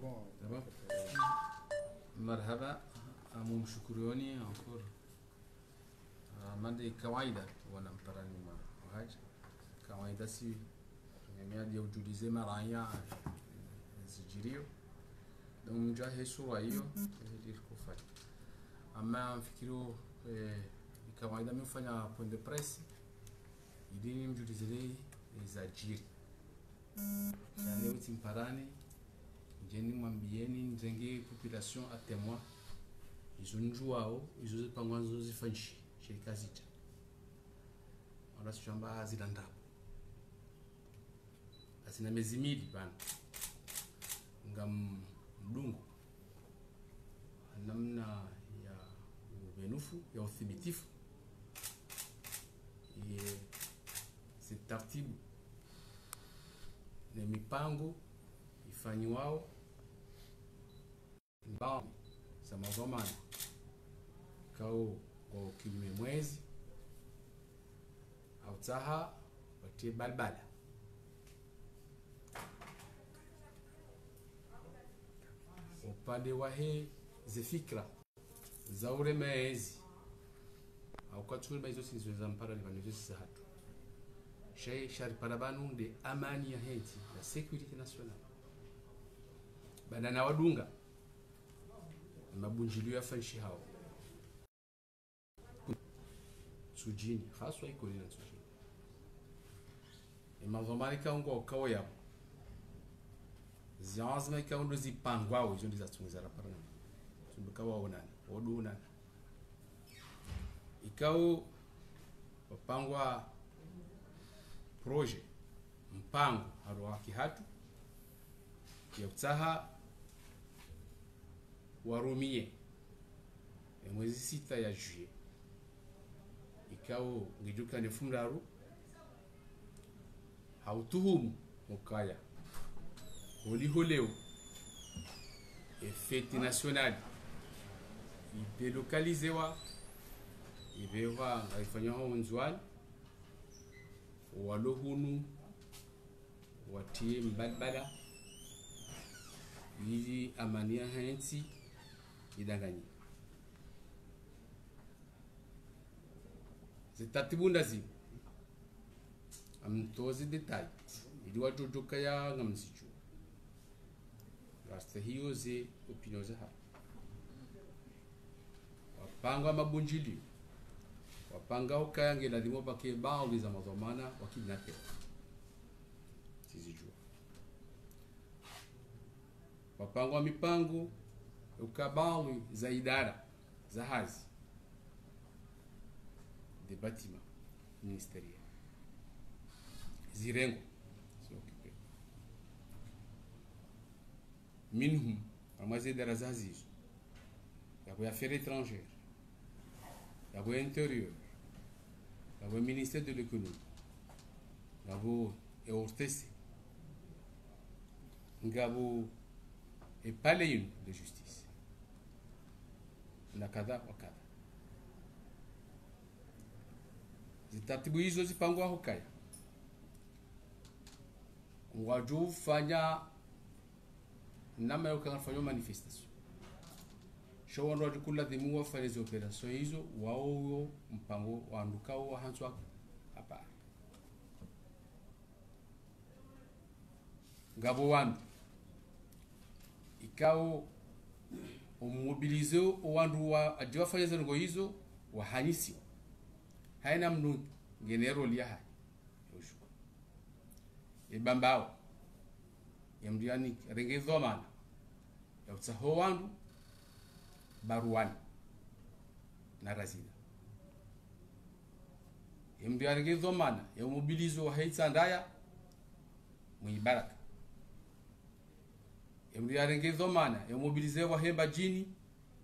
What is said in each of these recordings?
bon. تمام. مرحبا مشكوروني encore mande kawaida wana mparani haja kawaida si nimeadia ujulize maraya zijirio donc mjahe sura hiyo ndio kufanya ama mfikirio kawaida mfanya point de presse ili mjulize zajiri leo timparani jeni mwambieni nzenge population a témoin izo njuao izo zipangwa nzo zifanshi shirika zita wala shamba zilanda asina mezimili bana ngam mdungu namna ya ubenufu ya uthibitifu taratibu na mipango ifanyiwao mbao za mazomani kao kwa kilime mwezi au taha watie balbala upande wahe zifikra za uremezi au kwa tulma hizo sizo mpara ni vanizo sihatu shay shari parabanu de amani ya heti la security nationale bana na wadunga mabunjilio ya fanshi hao sujini haswa iko lina sujini imazomani kaungo kawo yao zianzima kaundo zipangwao hizo ndizo zatunza rapana tumbukawa onana oduna ikao wapangwa projet mpango harwa kihatu ya utaha warumie mwezi 6 ya juillet ikao ngijuka ni fumraru hautuhumu mukaya holi holeo e fête nationale idelokalizewa ibewa ngaifanywa nzwani walohunu watie mbalbala ili amania hanti idanganyi zitatibunda zi amtozi detai ili watotoka ya ngamsichu rasta hiyo ze opinion za ha wapanga mabunjili wapanga ukayange lazima bake baadhi za madhamana wakidnape sizijua wapanga mipango ukabawi za idara za hazi de bâtiment ministériel zirengo s'occuper minhum amaze idara za hazi ya affaires étrangères ya intérieur ya ministère de l'économie ngabo eortese ngabo epaleyun de justice na kadha wa kadha zitatibu hizo zipangwa hukaya waju fanya nama yakafanya manifestation shawon road kula dhimu wafanya hizo operation hizo wao mpango waandukao wa hanswa hapa ngabo wandu ikao umobilize wandu wa ajwafanya zango hizo wahanisi haina mnu general ya hai ushuko ibambao yamdiani rengezo mana ya utsaho wandu baruani na razina yamdiani rengezo mana ya mobilize wa haitsa ndaya mwibaraka yamdiarengezo mana ya mobilize wa hemba jini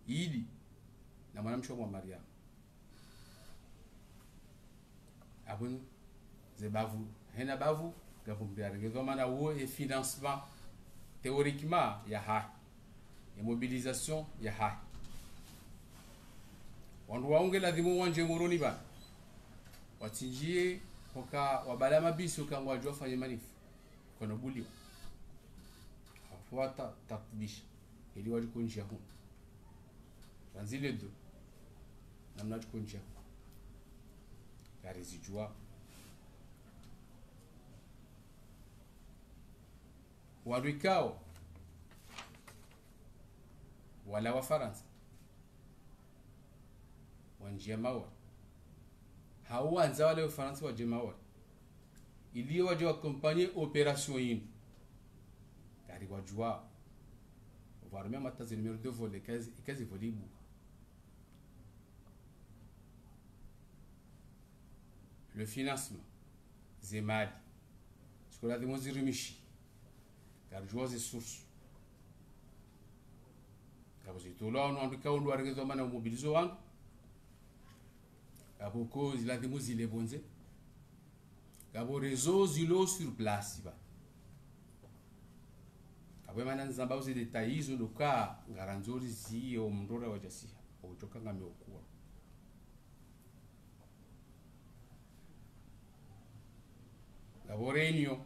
ili na mwanamsho wa Maria abun zebavu hena bavu gavu mdiarengezo mana wo e financement théoriquement ya ha ya mobilisation ya ha wandu waunge lazima wanje muroni ba watinjie hoka wabala mabiso kangwa jofanye manifu kono bulio fuata takubisha ili wajikunjia hu ranzile do namna jikunjia gari zijua warikao wala wa Faransa wanjia mawa hawanza wale wa Faransa waje mawa ili waje wakompanye operation yinu gari wajua varumia matazi numéro 2 vole kazi volibu le financement zemadi sikola de mozirimishi gari jua ze source gabo zitolo no andika ndo aregezo mana mobilizo wangu gabo ko zila de mozile bonze gabo réseau zilo sur place ba gabo mana nzamba uzi détails zo doka ngaranzori zi o mndora wajasiha uchoka ngame okuwa gabo renio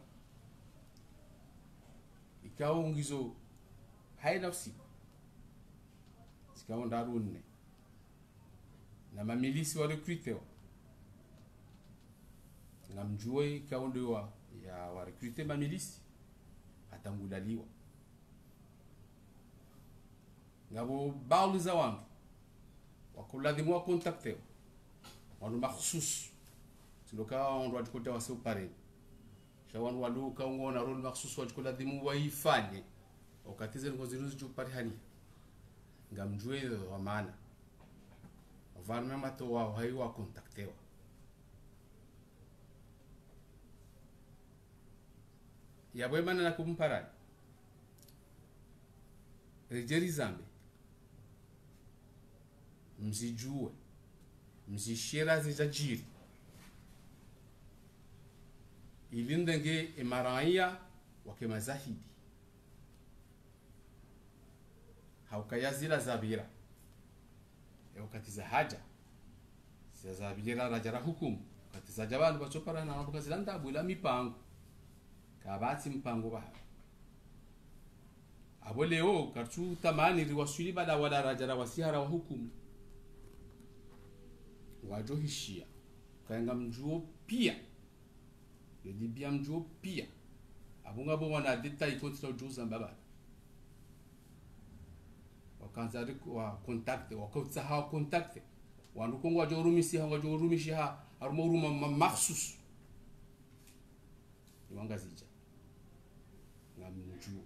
ikaungizo haina usiku sikaonda runne na mamilisi wa recruiter na mjue kaondoa ya wa recruiter mamilisi atangulaliwa ngabo baulu za wangu wakuladhimu wa contacter wandu makhsus siloka wandu watikota wase upare shawanu walu kaungona role makhsus wakuladhimu waifanye wakatize ngoziruzi jupare hani ngamjue wa maana varme mato wa haiwa contacter ya boy mana na kumparani rejeri zambe mzijue mzishira zijajiri ilindenge emaranya wakema zahidi haukayazira zabira ya wakati za haja za zabira rajara hukumu wakati za jabanu bachopara na wabuka zilanda bula mipango kabati mpango ba abo leo kartu tamani riwasuli bada wala rajara wasihara wa hukumu wajohishia kanga mjuo pia libia mjuo pia abunga bo wana detail kontra ujuza mbaba wakanza wa contact wakotsa ha contact wandu kongo wajorumishi ha arumuruma makhsus wangazija ngamju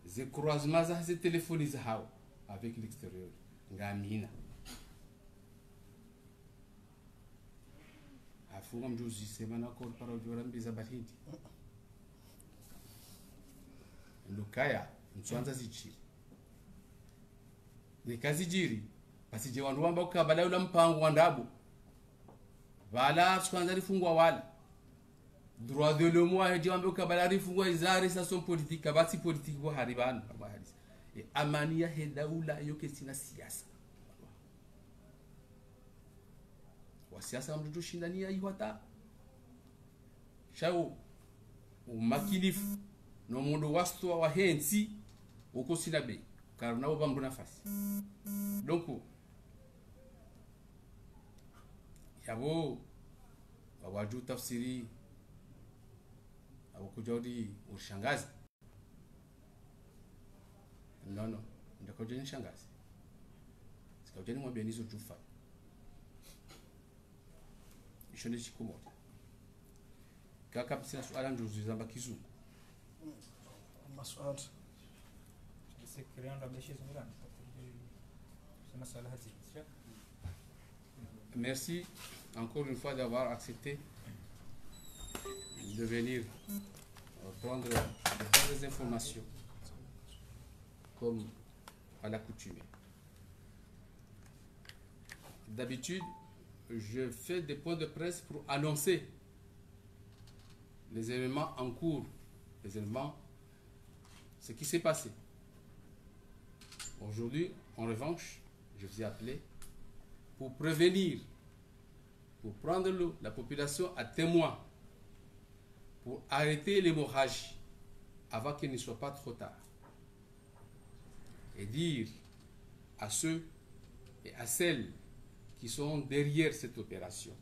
ze croisement za ze téléphones za hao avec l'extérieur ngamina afunga mjuzi semana ko para ujora mbiza bahidi ndukaya mtwanza zichiri nikazi jiri basi je wandu ambao kabala ula mpango wandabu wala kwanza lifungwa wala droit de l'homme a je ambao kabala lifungwa izari sa son politique kabati politique bo haribana haris e amania he daula yoke sina siasa wa siasa mtu shindania iwata shau umakinifu no mundo wasto wa hensi uko sina bei karna oba mdu nafasi donc yabo wawaju tafsiri au kujodi ushangazi no ndakojeni shangazi sikojeni mwambie nizo tufa ishone chikumo kaka psina swala njuzu zamba kizungu maswala merci encore une fois d'avoir accepté de venir prendre des informations comme à l'accoutumée. D'habitude, je fais des points de presse pour annoncer les événements en cours, les événements, ce qui s'est passé. Aujourd'hui, en revanche, je vous ai appelé pour prévenir, pour prendre la population à témoin, pour arrêter l'hémorragie avant qu'il ne soit pas trop tard. et dire à ceux et à celles qui sont derrière cette opération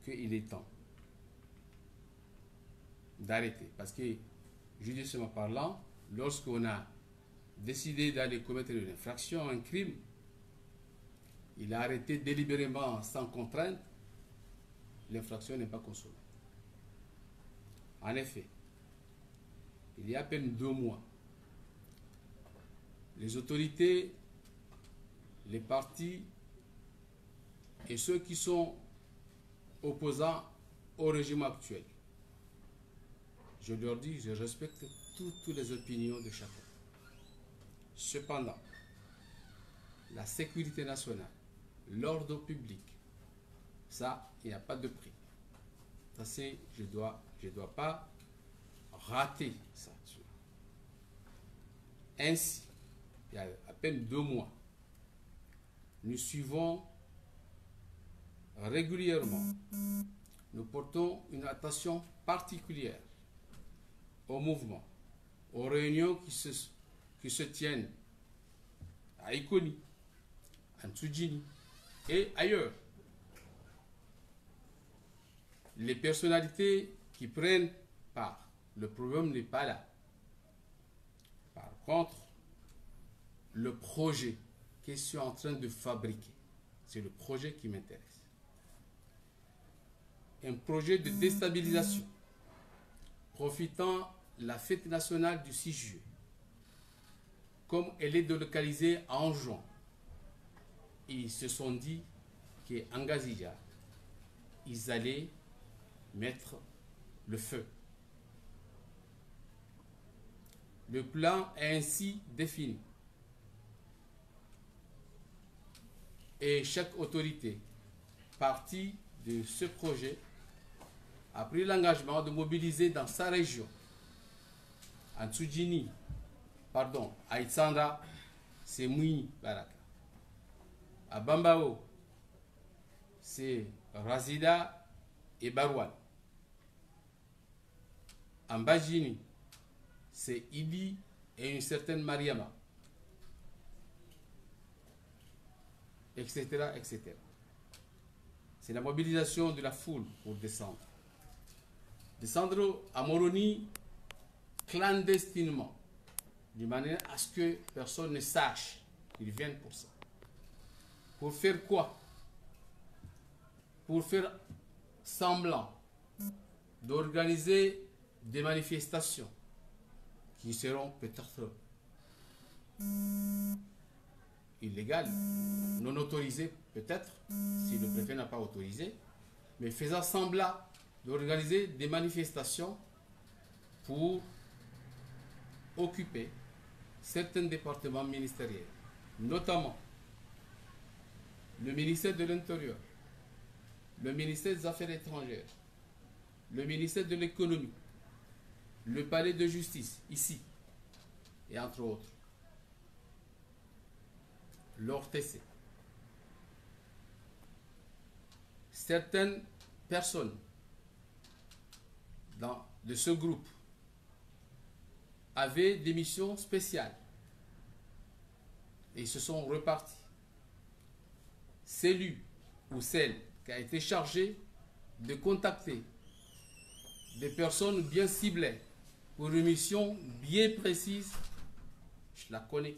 qu'il est temps d'arrêter. Parce que, judiciairement parlant, lorsqu'on a décidé d'aller commettre une infraction, un crime, il a arrêté délibérément, sans contrainte, l'infraction n'est pas consommée. En effet, il y a à peine 2 mois, les autorités, les partis et ceux qui sont opposants au régime actuel, je leur dis, je respecte toutes les opinions de chacun. Cependant, la sécurité nationale, l'ordre public, ça, il n'y a pas de prix. Ça, c'est, je dois pas rater ça. Ainsi, il y a à peine 2 mois, nous suivons régulièrement, nous portons une attention particulière au mouvement, aux réunions qui se tiennent à Ikoni, à Ntsoudjini et ailleurs. Les personnalités qui prennent part, le problème n'est pas là. Par contre, le projet que je suis en train de fabriquer, c'est le projet qui m'intéresse. Un projet de déstabilisation, profitant la fête nationale du 6 juillet, comme elle est délocalisée à Anjouan. Ils se sont dit qu'en Ngazija, ils allaient mettre le feu. Le plan est ainsi défini. Et chaque autorité partie de ce projet a pris l'engagement de mobiliser dans sa région, à Ntsoudjini, pardon, à Itsanda, c'est Moui Baraka. À Bambao, c'est Razida et Barwan. À Mbajini, c'est Idi et une certaine Mariama, etc., etc. C'est la mobilisation de la foule pour descendre. Descendre à Moroni clandestinement, de manière à ce que personne ne sache qu'ils viennent pour ça. Pour faire quoi? Pour faire semblant d'organiser des manifestations qui seront peut-être illégales, non autorisées peut-être, si le préfet n'a pas autorisé, mais faisant semblant d'organiser des manifestations pour occuper certains départements ministériels, notamment le ministère de l'Intérieur, le ministère des Affaires étrangères, le ministère de l'Économie, le palais de justice, ici, et entre autres, l'ORTC. Certaines personnes de ce groupe avaient des missions spéciales et ils se sont repartis. Celui ou celle qui a été chargé de contacter des personnes bien ciblées pour une mission bien précise, je la connais.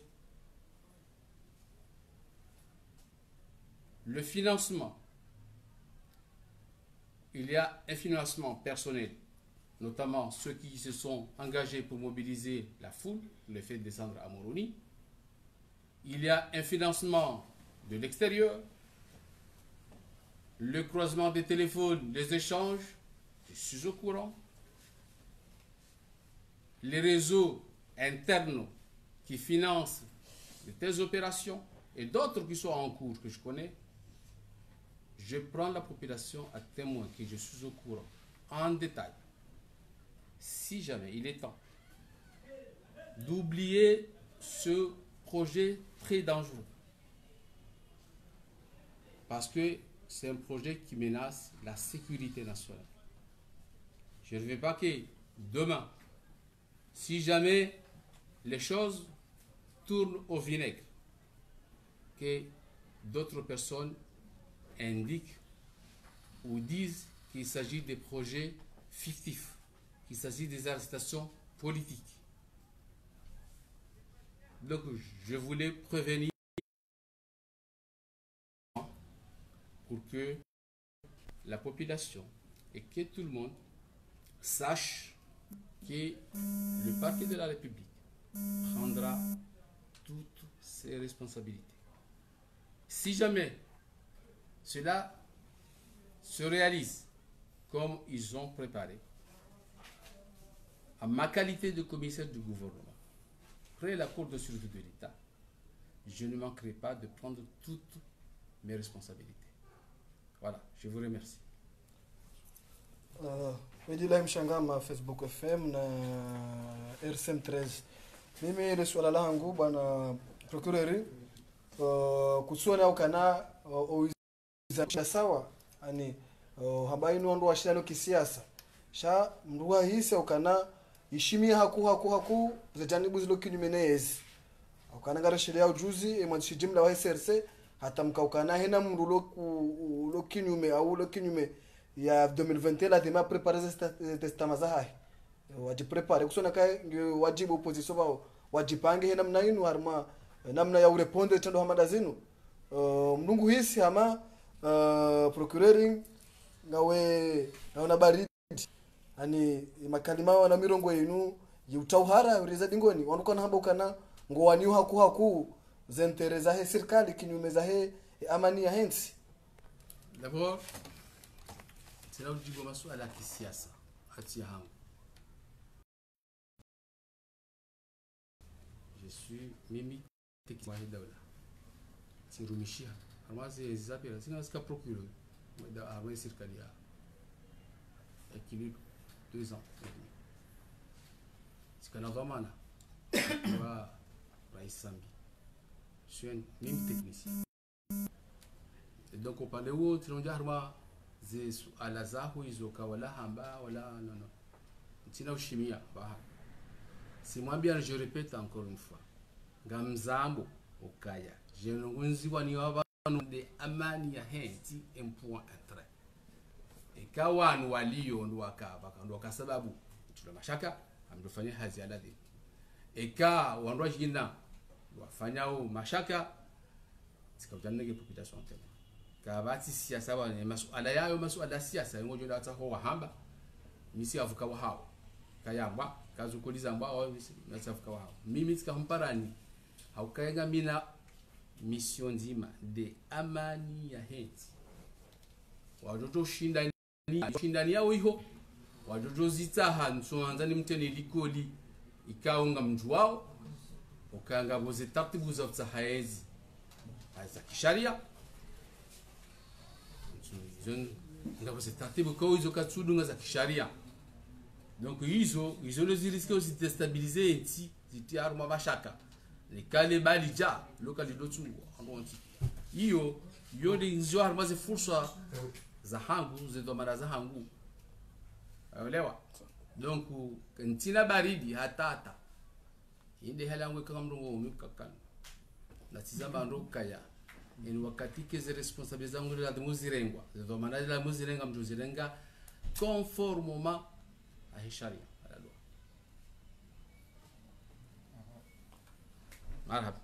Le financement, il y a un financement personnel, notamment ceux qui se sont engagés pour mobiliser la foule, le fait de descendre à Moroni. Il y a un financement de l'extérieur, le croisement des téléphones, les échanges, je suis au courant. Les réseaux internes qui financent de telles opérations et d'autres qui sont en cours que je connais, je prends la population à témoin que je suis au courant en détail. Si jamais il est temps d'oublier ce projet très dangereux, parce que c'est un projet qui menace la sécurité nationale. Je ne veux pas que demain, si jamais les choses tourne au vinaigre, que d'autres personnes indiquent ou disent qu'il s'agit des projets fictifs, qu'il s'agit des arrestations politiques. Donc, je voulais prévenir pour que la population et que tout le monde sache que le parquet de la République prendra toutes ses responsabilités. Si jamais cela se réalise comme ils ont préparé, en ma qualité de commissaire du gouvernement, près la Cour de sûreté de l'État, je ne manquerai pas de prendre toutes mes responsabilités. Voilà, je vous remercie. Medila Mshangama Facebook FM na RSM 13. Mimi ile swala langu bwana procureur kusuona ukana oizisha sawa ani habaini ndo washindano kisiasa sha mruwa hisi ukana ishimia haku zajanibu zilo kinyumenezi ukana ngara sheria ujuzi mwandishi jumla wa SRC hata mkaukana hena mrulo lo kinyume au lo kinyume ya 2021 la dema préparer testamaza hai wajiprepare kusona kai ndio wajibu opposition wao wajipange hena namna inu harma namna ya ureponde tendo hamada zinu mnungu hisi ama procuring ngawe naona baridi ani makalima wana mirongo yenu yutauhara ureza dingoni wanuka na hamba ukana ngowani haku zentereza he serikali kinyume za he amani ya hensi. D'abord, c'est là où je dis masuala ya kisiasa hati yangu. Je suis mimi tekwa daula. Sirumishia. Amaze zapira sina sika procureur. Da arme serikali ya. Équilibre 2 ans. Sikana zamana. Wa Rais Sambi. Je suis un même technicien. Et donc, on parle où tu n'as pas à la zahu izoka wala hamba wala non non. Tu n'as chimia bah. C'est moins bien, je répète encore une fois. Gamzambo okaya. Je n'onzi wani waba de amani ya henti un point un trait. Et kawan walio ndo akaba ndo kasababu tuna mashaka amdofanya hazi aladi. Et ka wanwa jina wafanyao mashaka sikautanege population tena kabati siasa wana masuala yayo masuala siasa ngojo ndata ho wahamba misi avuka wa hao kayamba kazukuliza mbao misi avuka wa hao mimi tikahamparani haukayenga mina mission nzima de amani ya henti wajojo shindani yao hiyo wajojo zitaha nsoanzani mteni likoli ikaunga mjuwao ukanga boze taratibu za tsahaezi za kisharia ngabo ze taratibu kwa hizo katsudunga za kisharia donc hizo le risque aussi déstabiliser enti zitiaru mabashaka lekale balija lokali dotu andonti hiyo yodi nzo harmaze fursa za hangu ze domara za hangu elewa donc ntina baridi hatata inde halangu kama mrongo umikakana na tizamba ndo kaya ni wakati keze responsabilité zangu la muzirengwa zo manade la muzirenga mjuzirenga conformément à sharia à la loi. Marhaba.